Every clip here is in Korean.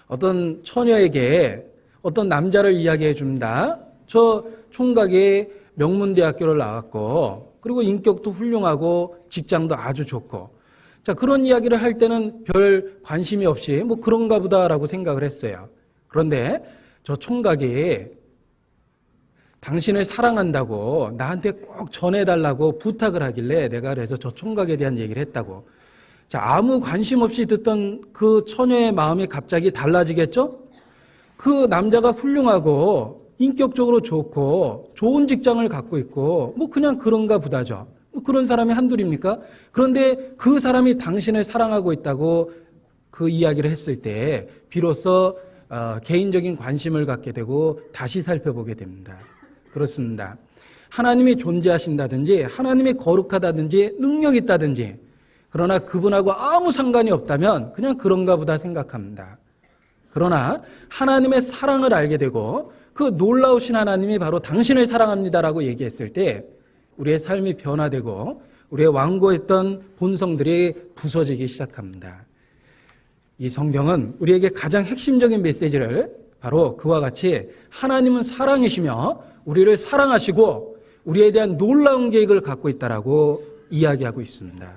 어떤 처녀에게 어떤 남자를 이야기해 줍니다. 저 총각이 명문대학교를 나왔고 그리고 인격도 훌륭하고 직장도 아주 좋고, 자, 그런 이야기를 할 때는 별 관심이 없이 뭐 그런가 보다라고 생각을 했어요. 그런데 저 총각이 당신을 사랑한다고 나한테 꼭 전해달라고 부탁을 하길래 내가 그래서 저 총각에 대한 얘기를 했다고. 자, 아무 관심 없이 듣던 그 처녀의 마음이 갑자기 달라지겠죠? 그 남자가 훌륭하고 인격적으로 좋고 좋은 직장을 갖고 있고 뭐 그냥 그런가 보다죠. 뭐 그런 사람이 한둘입니까? 그런데 그 사람이 당신을 사랑하고 있다고 그 이야기를 했을 때 비로소 개인적인 관심을 갖게 되고 다시 살펴보게 됩니다. 그렇습니다. 하나님이 존재하신다든지 하나님이 거룩하다든지 능력이 있다든지, 그러나 그분하고 아무 상관이 없다면 그냥 그런가 보다 생각합니다. 그러나 하나님의 사랑을 알게 되고 그 놀라우신 하나님이 바로 당신을 사랑합니다라고 얘기했을 때 우리의 삶이 변화되고 우리의 완고했던 본성들이 부서지기 시작합니다. 이 성경은 우리에게 가장 핵심적인 메시지를 바로 그와 같이 하나님은 사랑이시며 우리를 사랑하시고 우리에 대한 놀라운 계획을 갖고 있다라고 이야기하고 있습니다.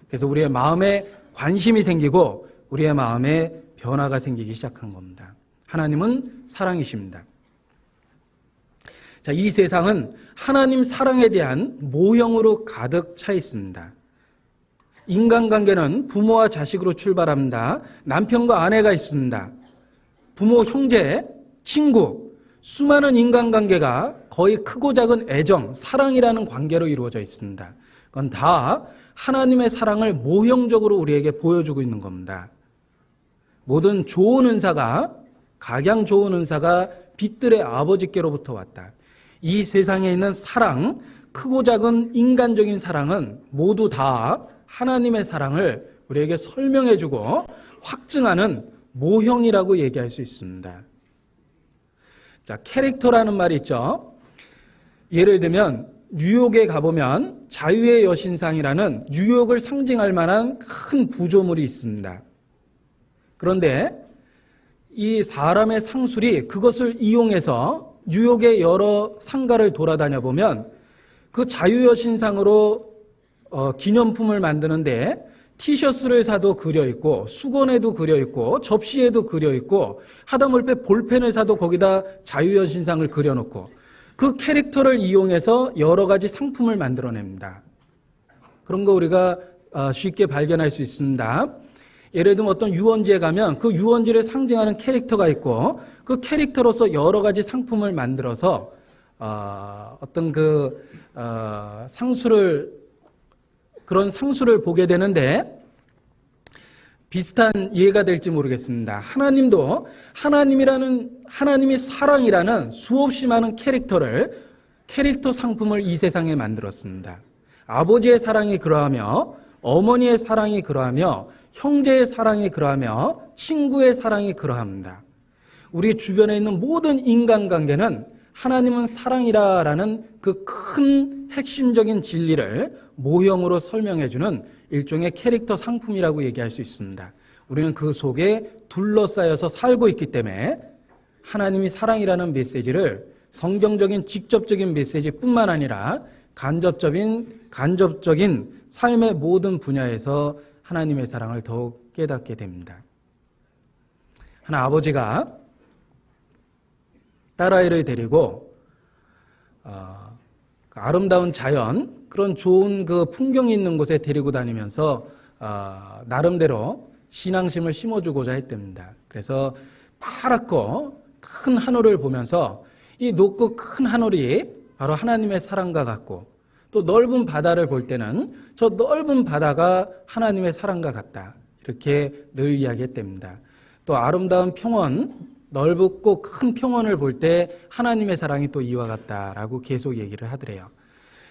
그래서 우리의 마음에 관심이 생기고 우리의 마음에 변화가 생기기 시작한 겁니다. 하나님은 사랑이십니다. 자, 이 세상은 하나님 사랑에 대한 모형으로 가득 차 있습니다. 인간관계는 부모와 자식으로 출발합니다. 남편과 아내가 있습니다. 부모, 형제, 친구, 수많은 인간관계가 거의 크고 작은 애정, 사랑이라는 관계로 이루어져 있습니다. 그건 다 하나님의 사랑을 모형적으로 우리에게 보여주고 있는 겁니다. 모든 좋은 은사가, 각양 좋은 은사가 빛들의 아버지께로부터 왔다. 이 세상에 있는 사랑, 크고 작은 인간적인 사랑은 모두 다 하나님의 사랑을 우리에게 설명해주고 확증하는 모형이라고 얘기할 수 있습니다. 자, 캐릭터라는 말이 있죠. 예를 들면 뉴욕에 가보면 자유의 여신상이라는 뉴욕을 상징할 만한 큰 구조물이 있습니다. 그런데 이 사람의 상술이 그것을 이용해서 뉴욕의 여러 상가를 돌아다녀 보면 그 자유여신상으로 기념품을 만드는데 티셔츠를 사도 그려 있고 수건에도 그려 있고 접시에도 그려 있고 하다못해 볼펜을 사도 거기다 자유여신상을 그려놓고 그 캐릭터를 이용해서 여러 가지 상품을 만들어냅니다. 그런 거 우리가 쉽게 발견할 수 있습니다. 예를 들면 어떤 유원지에 가면 그 유원지를 상징하는 캐릭터가 있고 그 캐릭터로서 여러 가지 상품을 만들어서 어떤 그런 상수를 보게 되는데 비슷한 이해가 될지 모르겠습니다. 하나님도 하나님이 사랑이라는 수없이 많은 캐릭터 상품을 이 세상에 만들었습니다. 아버지의 사랑이 그러하며 어머니의 사랑이 그러하며 형제의 사랑이 그러하며 친구의 사랑이 그러합니다. 우리 주변에 있는 모든 인간관계는 하나님은 사랑이라는 그 큰 핵심적인 진리를 모형으로 설명해주는 일종의 캐릭터 상품이라고 얘기할 수 있습니다. 우리는 그 속에 둘러싸여서 살고 있기 때문에 하나님이 사랑이라는 메시지를 성경적인 직접적인 메시지뿐만 아니라 간접적인 삶의 모든 분야에서 하나님의 사랑을 더욱 깨닫게 됩니다. 한 아버지가 딸아이를 데리고 아름다운 자연, 그런 좋은 그 풍경이 있는 곳에 데리고 다니면서 나름대로 신앙심을 심어주고자 했답니다. 그래서 파랗고 큰 하늘을 보면서 이 높고 큰 하늘이 바로 하나님의 사랑과 같고 또 넓은 바다를 볼 때는 저 넓은 바다가 하나님의 사랑과 같다. 이렇게 늘 이야기했답니다. 또 아름다운 평원, 넓고 큰 평원을 볼 때 하나님의 사랑이 또 이와 같다라고 계속 얘기를 하더래요.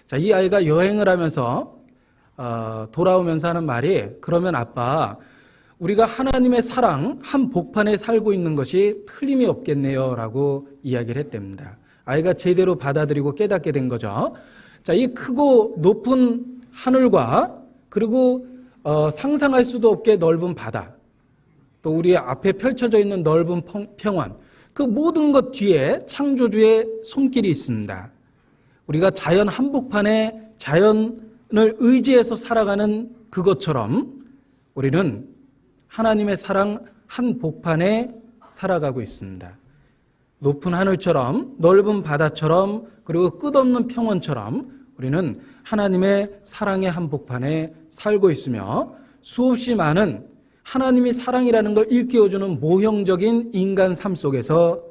자, 이 아이가 여행을 하면서 돌아오면서 하는 말이, 그러면 아빠, 우리가 하나님의 사랑 한 복판에 살고 있는 것이 틀림이 없겠네요 라고 이야기를 했답니다. 아이가 제대로 받아들이고 깨닫게 된 거죠. 자, 이 크고 높은 하늘과 그리고 상상할 수도 없게 넓은 바다, 또 우리 앞에 펼쳐져 있는 넓은 평원, 그 모든 것 뒤에 창조주의 손길이 있습니다. 우리가 자연 한복판에 자연을 의지해서 살아가는 그것처럼 우리는 하나님의 사랑 한복판에 살아가고 있습니다. 높은 하늘처럼, 넓은 바다처럼, 그리고 끝없는 평원처럼 우리는 하나님의 사랑의 한복판에 살고 있으며 수없이 많은 하나님이 사랑이라는 걸 일깨워주는 모형적인 인간 삶 속에서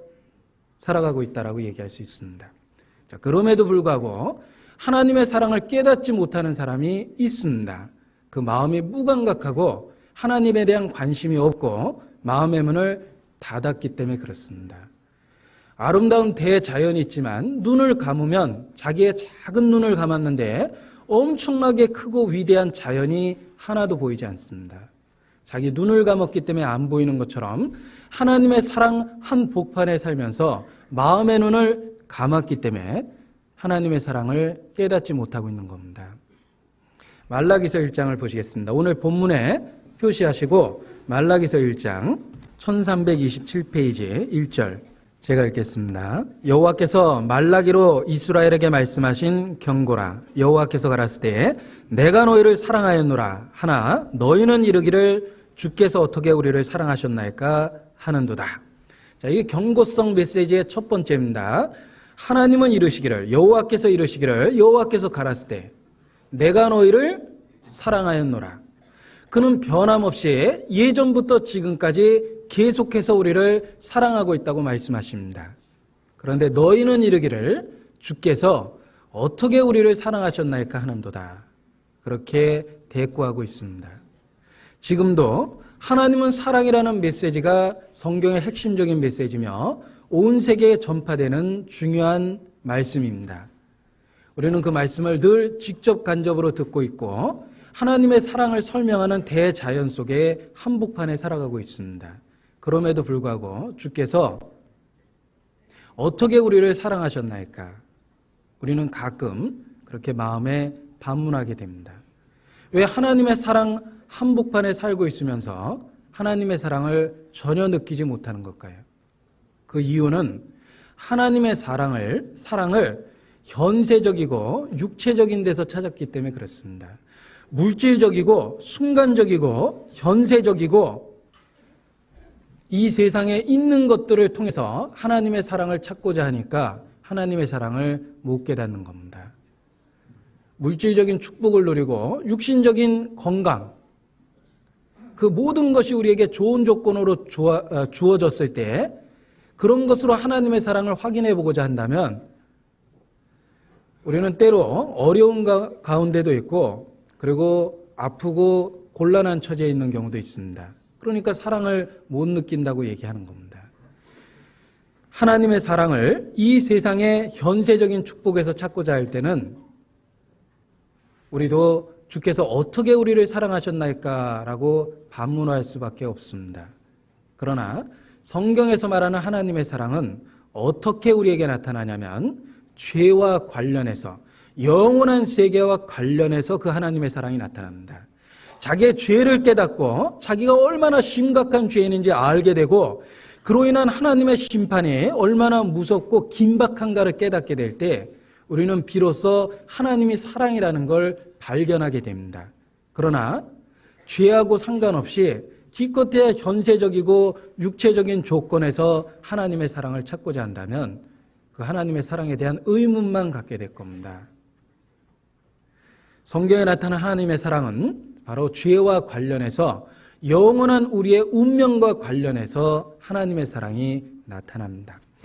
살아가고 있다라고 얘기할 수 있습니다. 자, 그럼에도 불구하고 하나님의 사랑을 깨닫지 못하는 사람이 있습니다. 그 마음이 무감각하고 하나님에 대한 관심이 없고 마음의 문을 닫았기 때문에 그렇습니다. 아름다운 대자연이 있지만 눈을 감으면 자기의 작은 눈을 감았는데 엄청나게 크고 위대한 자연이 하나도 보이지 않습니다. 자기 눈을 감았기 때문에 안 보이는 것처럼 하나님의 사랑 한복판에 살면서 마음의 눈을 감았기 때문에 하나님의 사랑을 깨닫지 못하고 있는 겁니다. 말라기서 1장을 보시겠습니다. 오늘 본문에 표시하시고 말라기서 1장 1327페이지 1절 제가 읽겠습니다. 여호와께서 말라기로 이스라엘에게 말씀하신 경고라. 여호와께서 가라사대 내가 너희를 사랑하였노라 하나 너희는 이르기를 주께서 어떻게 우리를 사랑하셨나이까 하는도다. 자, 이게 경고성 메시지의 첫 번째입니다. 하나님은 이르시기를, 여호와께서 이르시기를, 여호와께서 가라사대 내가 너희를 사랑하였노라. 그는 변함없이 예전부터 지금까지 계속해서 우리를 사랑하고 있다고 말씀하십니다. 그런데 너희는 이르기를 주께서 어떻게 우리를 사랑하셨나이까 하는도다. 그렇게 대꾸하고 있습니다. 지금도 하나님은 사랑이라는 메시지가 성경의 핵심적인 메시지며 온 세계에 전파되는 중요한 말씀입니다. 우리는 그 말씀을 늘 직접 간접으로 듣고 있고 하나님의 사랑을 설명하는 대자연 속에 한복판에 살아가고 있습니다. 그럼에도 불구하고 주께서 어떻게 우리를 사랑하셨나이까? 우리는 가끔 그렇게 마음에 반문하게 됩니다. 왜 하나님의 사랑 한복판에 살고 있으면서 하나님의 사랑을 전혀 느끼지 못하는 걸까요? 그 이유는 하나님의 사랑을 현세적이고 육체적인 데서 찾았기 때문에 그렇습니다. 물질적이고 순간적이고 현세적이고 이 세상에 있는 것들을 통해서 하나님의 사랑을 찾고자 하니까 하나님의 사랑을 못 깨닫는 겁니다. 물질적인 축복을 누리고 육신적인 건강, 그 모든 것이 우리에게 좋은 조건으로 주어졌을 때 그런 것으로 하나님의 사랑을 확인해 보고자 한다면 우리는 때로 어려운 가운데도 있고 그리고 아프고 곤란한 처지에 있는 경우도 있습니다. 그러니까 사랑을 못 느낀다고 얘기하는 겁니다. 하나님의 사랑을 이 세상의 현세적인 축복에서 찾고자 할 때는 우리도 주께서 어떻게 우리를 사랑하셨나이까 라고 반문할 수밖에 없습니다. 그러나 성경에서 말하는 하나님의 사랑은 어떻게 우리에게 나타나냐면 죄와 관련해서 영원한 세계와 관련해서 그 하나님의 사랑이 나타납니다. 자기의 죄를 깨닫고 자기가 얼마나 심각한 죄인인지 알게 되고 그로 인한 하나님의 심판이 얼마나 무섭고 긴박한가를 깨닫게 될 때 우리는 비로소 하나님이 사랑이라는 걸 발견하게 됩니다. 그러나 죄하고 상관없이 기껏해야 현세적이고 육체적인 조건에서 하나님의 사랑을 찾고자 한다면 그 하나님의 사랑에 대한 의문만 갖게 될 겁니다. 성경에 나타난 하나님의 사랑은 바로 죄와 관련해서 영원한 우리의 운명과 관련해서 하나님의 사랑이 나타납니다.